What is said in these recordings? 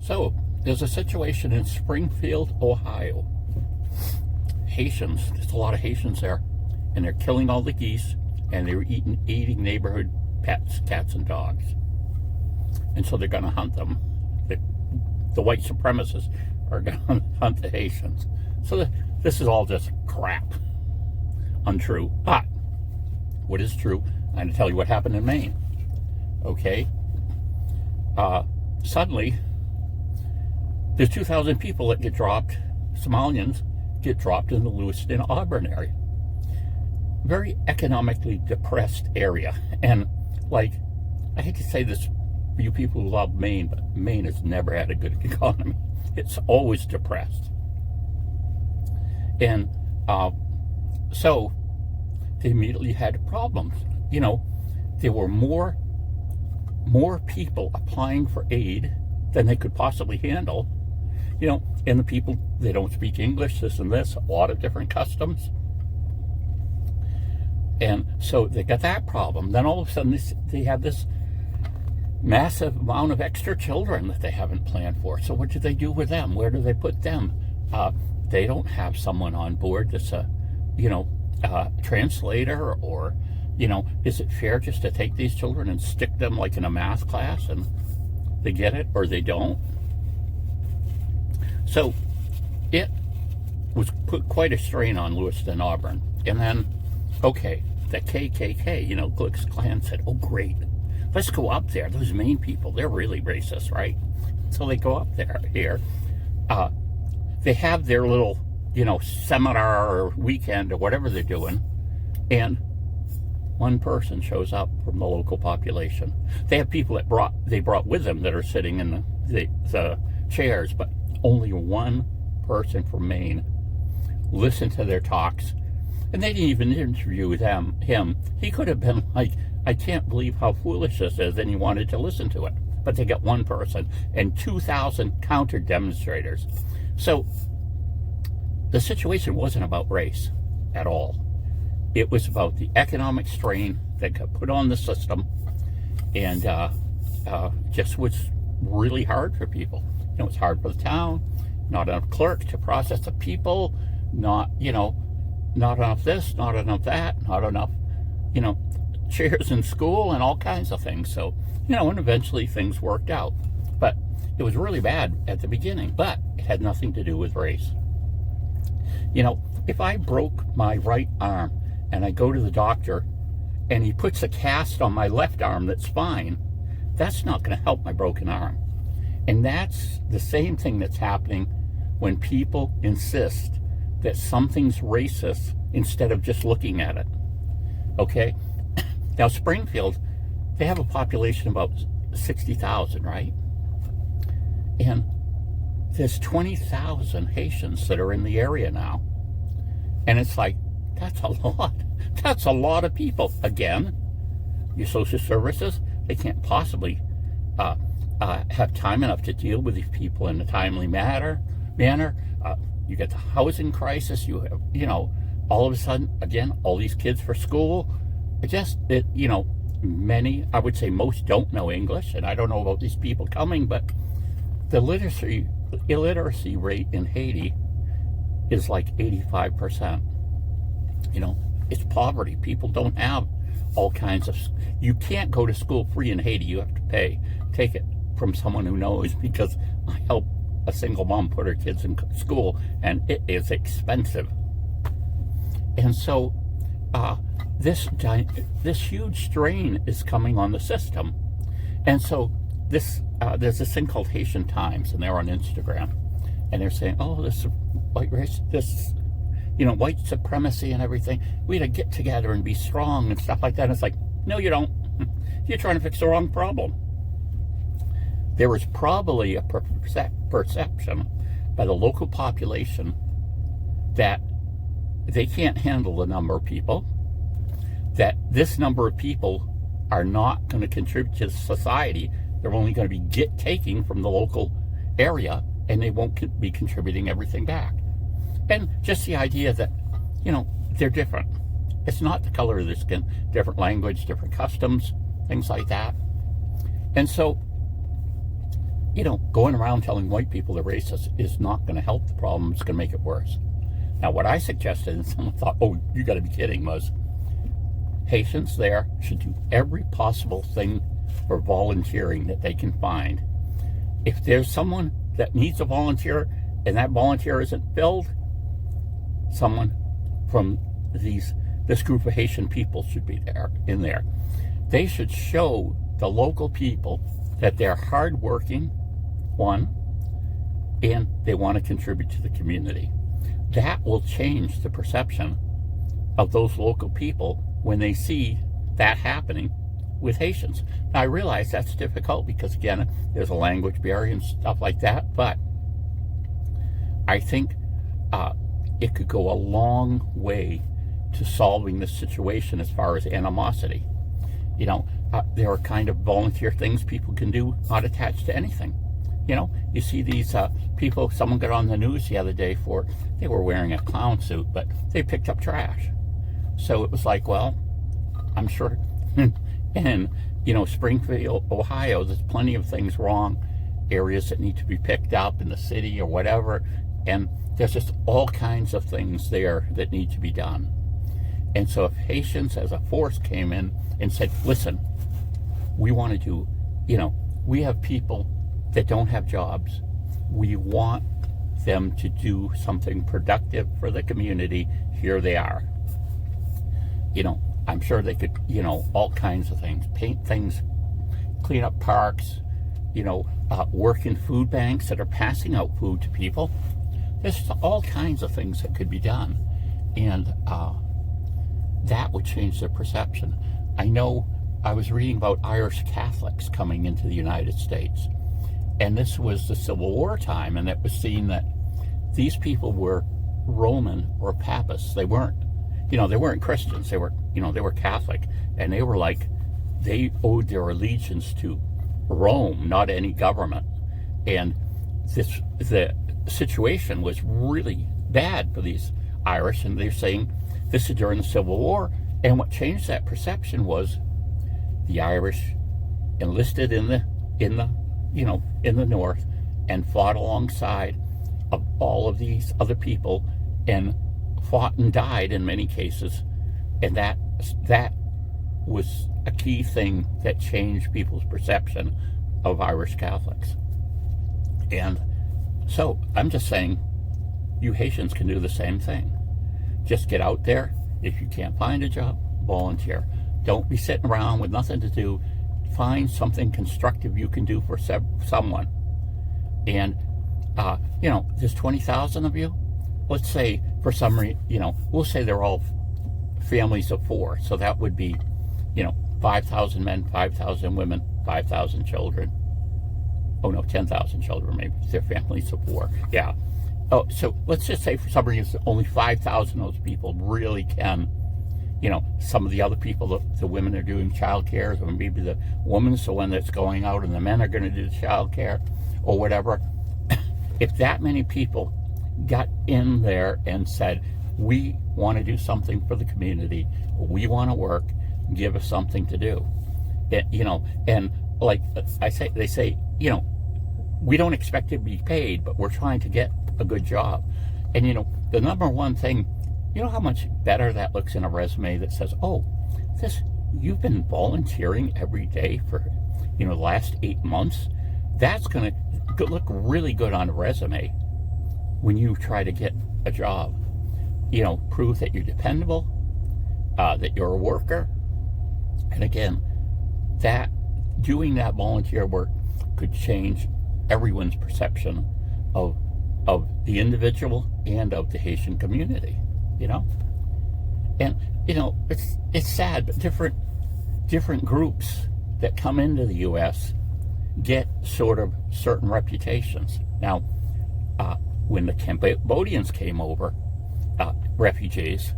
So, there's a situation in Springfield, Ohio. Haitians, there's a lot of Haitians there, and they're killing all the geese, and they're eating neighborhood pets, cats and dogs. And so they're going to hunt them. The white supremacists are going to hunt the Haitians. So this is all just crap. Untrue. But what is true, I'm going to tell you what happened in Maine. Okay? Suddenly, there's 2,000 people that get dropped, Somalians get dropped in the Lewiston-Auburn area. Very economically depressed area. And, like, I hate to say this for you people who love Maine, but Maine has never had a good economy. It's always depressed. And so they immediately had problems. You know, there were more people applying for aid than they could possibly handle. You know, and the people, they don't speak English, this and this, a lot of different customs. And so they got that problem. Then all of a sudden they have this massive amount of extra children that they haven't planned for. So what do they do with them? Where do they put them? They don't have someone on board that's a, translator, or, is it fair just to take these children and stick them like in a math class and they get it or they don't? So it was put quite a strain on Lewiston-Auburn. And then, okay, the KKK, Ku Klux Klan said, oh, great, let's go up there. Those Maine people, they're really racist, right? So they go up here. They have their little, seminar or weekend or whatever they're doing, and one person shows up from the local population. They have people that they brought with them that are sitting in the chairs, but only one person from Maine listened to their talks, and they didn't even interview him. He could have been like, I can't believe how foolish this is, and he wanted to listen to it. But they got one person and 2,000 counter demonstrators. So the situation wasn't about race at all. It was about the economic strain that got put on the system, and just was really hard for people. It's hard for the town, not enough clerks to process the people, not enough this, not enough that, not enough, chairs in school and all kinds of things. So, and eventually things worked out. But it was really bad at the beginning, but it had nothing to do with race. If I broke my right arm and I go to the doctor and he puts a cast on my left arm that's fine, that's not going to help my broken arm. And that's the same thing that's happening when people insist that something's racist instead of just looking at it. Okay? Now, Springfield, they have a population of about 60,000, right? And there's 20,000 Haitians that are in the area now. And it's like, that's a lot. That's a lot of people. Again, your social services, they can't possibly have time enough to deal with these people in a timely manner. You get the housing crisis. You have, all of a sudden, again, all these kids for school. Many, I would say most don't know English, and I don't know about these people coming, but the illiteracy rate in Haiti is like 85%. It's poverty. People don't have all kinds of, you can't go to school free in Haiti. You have to pay. Take it from someone who knows, because I help a single mom put her kids in school, and it is expensive. And so this huge strain is coming on the system. And so there's this thing called Haitian Times, and they're on Instagram, and they're saying, oh, this white race, this white supremacy and everything, we had to get together and be strong and stuff like that. And it's like, no, you don't. You're trying to fix the wrong problem. There was probably a perception by the local population that they can't handle the number of people, that this number of people are not going to contribute to society. They're only going to be taking from the local area, and they won't be contributing everything back. And just the idea that, they're different. It's not the color of their skin, different language, different customs, things like that. And so going around telling white people they're racist is not going to help the problem. It's going to make it worse. Now, what I suggested, and someone thought, oh, you got to be kidding, was Haitians there should do every possible thing for volunteering that they can find. If there's someone that needs a volunteer and that volunteer isn't filled, someone from this group of Haitian people should be in there. They should show the local people that they're hardworking, one, and they want to contribute to the community. That will change the perception of those local people when they see that happening with Haitians. Now, I realize that's difficult because, again, there's a language barrier and stuff like that, but I think it could go a long way to solving this situation as far as animosity. There are kind of volunteer things people can do not attached to anything. You see these people, someone got on the news the other day they were wearing a clown suit, but they picked up trash. So it was like, well, I'm sure in, Springfield, Ohio, there's plenty of things wrong, areas that need to be picked up in the city or whatever, and there's just all kinds of things there that need to be done. And so if Haitians as a force came in and said, listen, we want to do, we have people that don't have jobs. We want them to do something productive for the community. Here they are. I'm sure they could, all kinds of things, paint things, clean up parks, work in food banks that are passing out food to people. There's all kinds of things that could be done. And that would change their perception. I know I was reading about Irish Catholics coming into the United States. And this was the Civil War time, and it was seen that these people were Roman or Papists. They weren't Christians. They were Catholic, and they were they owed their allegiance to Rome, not any government. And the situation was really bad for these Irish, and they're saying this is during the Civil War. And what changed that perception was the Irish enlisted in the North and fought alongside of all of these other people and fought and died in many cases. And that was a key thing that changed people's perception of Irish Catholics. And so I'm just saying, you Haitians can do the same thing. Just get out there. If you can't find a job, volunteer. Don't be sitting around with nothing to do. Find something constructive you can do for someone. And, there's 20,000 of you. Let's say for some reason, we'll say they're all families of 4. So that would be, 5,000 men, 5,000 women, 5,000 children. Oh no, 10,000 children, maybe. They're families of 4. Yeah. Oh, so let's just say for some reason only 5,000 of those people really can, some of the other people, the women are doing childcare, or maybe the woman's the one that's going out and the men are going to do the childcare or whatever. If that many people got in there and said, we want to do something for the community, we want to work, give us something to do. And like they say, we don't expect to be paid, but we're trying to get a good job. And the number one thing, how much better that looks in a resume that says, oh, you've been volunteering every day for the last 8 months. That's going to look really good on a resume when you try to get a job. Prove that you're dependable, that you're a worker. And again, that doing that volunteer work could change everyone's perception of the individual and of the Haitian community, And, it's sad, but different groups that come into the U.S. get sort of certain reputations. Now, when the Cambodians came over, refugees,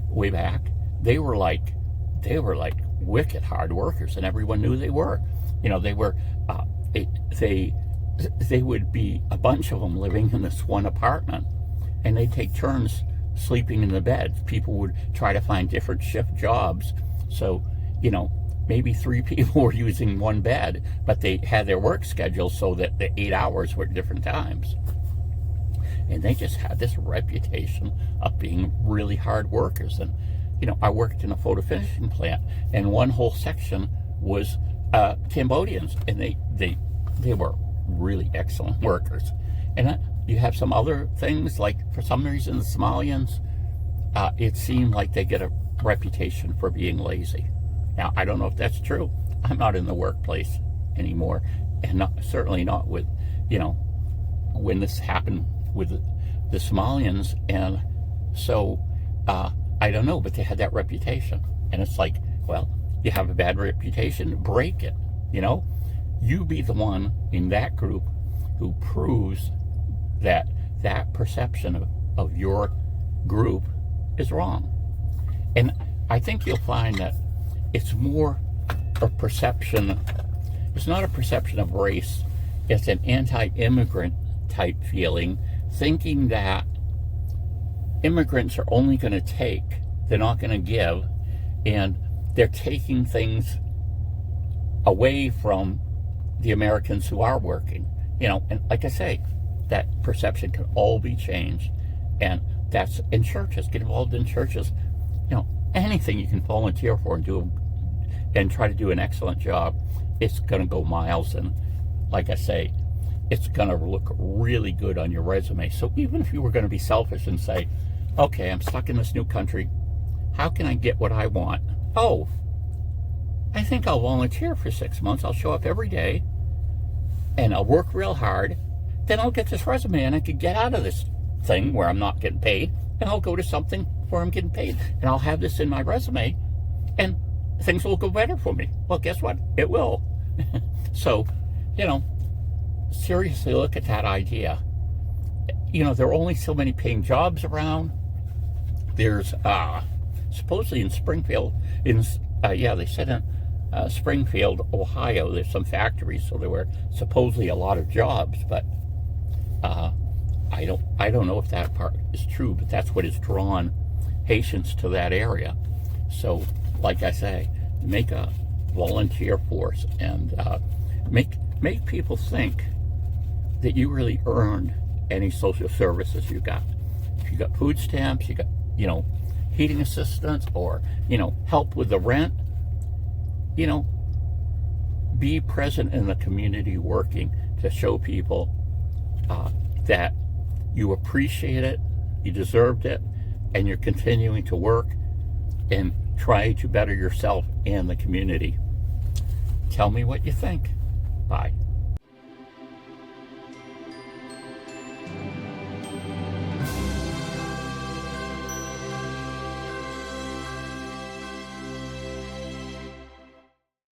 way back, they were like wicked hard workers, and everyone knew they were. They were, they would be a bunch of them living in this one apartment, and they'd take turns sleeping in the bed. People would try to find different shift jobs. So, maybe 3 people were using one bed, but they had their work schedule so that the 8 hours were at different times. And they just had this reputation of being really hard workers. And, I worked in a photo finishing plant, and one whole section was Cambodians, and they were really excellent workers. And you have some other things, like for some reason the Somalians, it seemed like they get a reputation for being lazy. Now, I don't know if that's true. I'm not in the workplace anymore, and certainly not with, when this happened with the Somalians. And so, I don't know, but they had that reputation. And it's like, well, you have a bad reputation, break it, You be the one in that group who proves that perception of your group is wrong. And I think you'll find that it's more a perception, it's not a perception of race, it's an anti-immigrant type feeling, thinking that immigrants are only going to take, they're not going to give, and they're taking things away from the Americans who are working. And like I say, that perception can all be changed. And that's in churches. Get involved in churches. Anything you can volunteer for and do and try to do an excellent job, it's going to go miles. And like I say, it's going to look really good on your resume. So even if you were going to be selfish and say, okay, I'm stuck in this new country, how can I get what I want? Oh, I think I'll volunteer for 6 months. I'll show up every day and I'll work real hard. Then I'll get this resume and I could get out of this thing where I'm not getting paid, and I'll go to something where I'm getting paid, and I'll have this in my resume, and things will go better for me. Well, guess what? It will. So, seriously look at that idea. There are only so many paying jobs around. There's supposedly in Springfield, they said in Springfield, Ohio, there's some factories, so there were supposedly a lot of jobs, but I don't know if that part is true, but that's what has drawn Haitians to that area. So, like I say, make a volunteer force and make people think that you really earned any social services you got. If you got food stamps, you got, heating assistance, or, help with the rent, be present in the community working to show people that you appreciate it, you deserved it, and you're continuing to work and try to better yourself and the community. Tell me what you think. Bye.